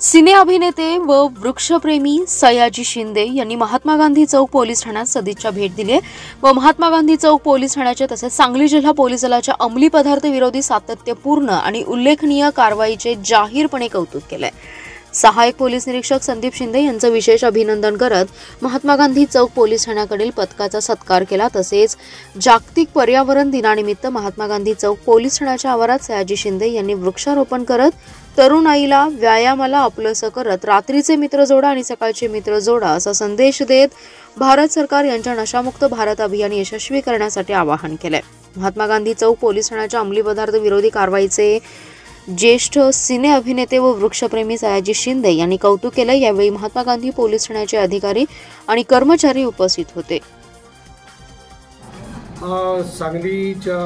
सिने अभिनेते व वृक्षप्रेमी सयाजी शिंदे यांनी महात्मा गांधी चौक पोलीस ठाण्यात सदिच्छा भेट दिली व महात्मा गांधी चौक पोलीस ठाण्याचे तसेच सांगली जिल्हा पोलीस दलाच्या अंमली पदार्थ विरोधी सातत्यपूर्ण आणि उल्लेखनीय कारवाईचे जाहीरपणे कौतुक केले। सहायक पोलीस निरीक्षक संदीप शिंदे यांचं विशेष अभिनंदन करत महात्मा गांधी चौक पोलीस ठाण्याकडील पथकाचा सत्कार केला। तसेच जागतिक पर्यावरण दिनानिमित्त महात्मा गांधी चौक पोलीस ठाण्याच्या आवारात सयाजी शिंदे यांनी वृक्षारोपण करत तरुणाईला व्यायामाला आपलंसं करत रात्रीचे मित्र जोडा आणि सकाळचे मित्र जोडा असा संदेश देत भारत सरकार यांच्या नशामुक्त भारत अभियान यशस्वी करण्यासाठी आवाहन केले। महात्मा गांधी चौक पोलीस ठाण्याच्या अंमली पदार्थ विरोधी कारवाईचे ज्येष्ठ सिने अभिनेते व वृक्षप्रेमी सयाजी शिंदे यांनी कौतुक केले। यावेळी महात्मा गांधी पोलीस ठाण्याचे अधिकारी आणि कर्मचारी उपस्थित होते। सांगलीच्या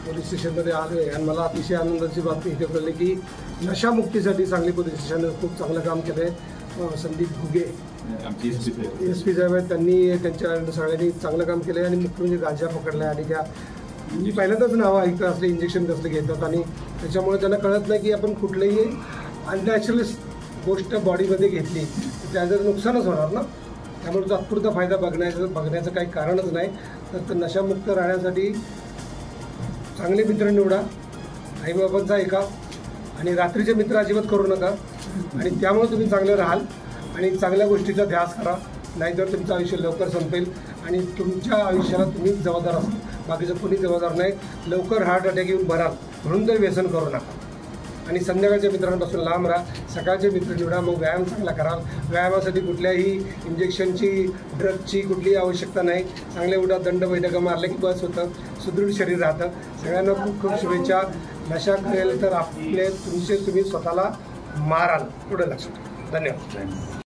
पोलीस स्टेशनमध्ये आले आणि मला अतिशय आनंदाची बातमी इथे कळली की नशामुक्तीसाठी सांगली पोलीस स्टेशनने खूप चांगलं काम केलं आहे। संदीप घुगे SP साहेब आहेत, त्यांनी त्यांच्या सगळ्यांनी चांगलं काम केलं आहे आणि मुख्य म्हणजे गांजा पकडला आहे आणि त्या मी पहिल्यांदाच नावं ऐकतं असले इंजेक्शन कसले घेतात आणि त्याच्यामुळे त्यांना कळत नाही की आपण कुठलीही अननॅचरल गोष्ट बॉडीमध्ये घेतली तर त्याचं नुकसानच होणार ना। त्यामुळे तात्पुरता फायदा बघण्याचं काही कारणच नाही। तर नशामुक्त राहण्यासाठी चांगले मित्र निवडा, आईबाबांचा ऐका आणि रात्रीचे मित्र अजिबात करू नका आणि त्यामुळे तुम्ही चांगले राहाल आणि चांगल्या गोष्टीचा ध्यास करा, नाहीतर तुमचं आयुष्य लवकर संपेल आणि तुमच्या आयुष्याला तुम्हीच जबाबदार असाल, बाकीचं कोणी जबाबदार नाही। लवकर हार्ट अटॅक येऊन भराल म्हणून तर व्यसन करू नका आणि संध्याकाळच्या मित्रांपासून लांब राहा, सकाळचे मित्र निवडा, मग व्यायाम चांगला कराल। व्यायामासाठी कुठल्याही इंजेक्शनची ड्रगची कुठलीही आवश्यकता नाही। चांगले उठा, दंड बैठका मारले की बस होतं, सुदृढ शरीर राहतं। सगळ्यांना खूप खूप शुभेच्छा। नशा करेल तर तुम्ही स्वतःला माराल, पुढे लक्षात। धन्यवाद।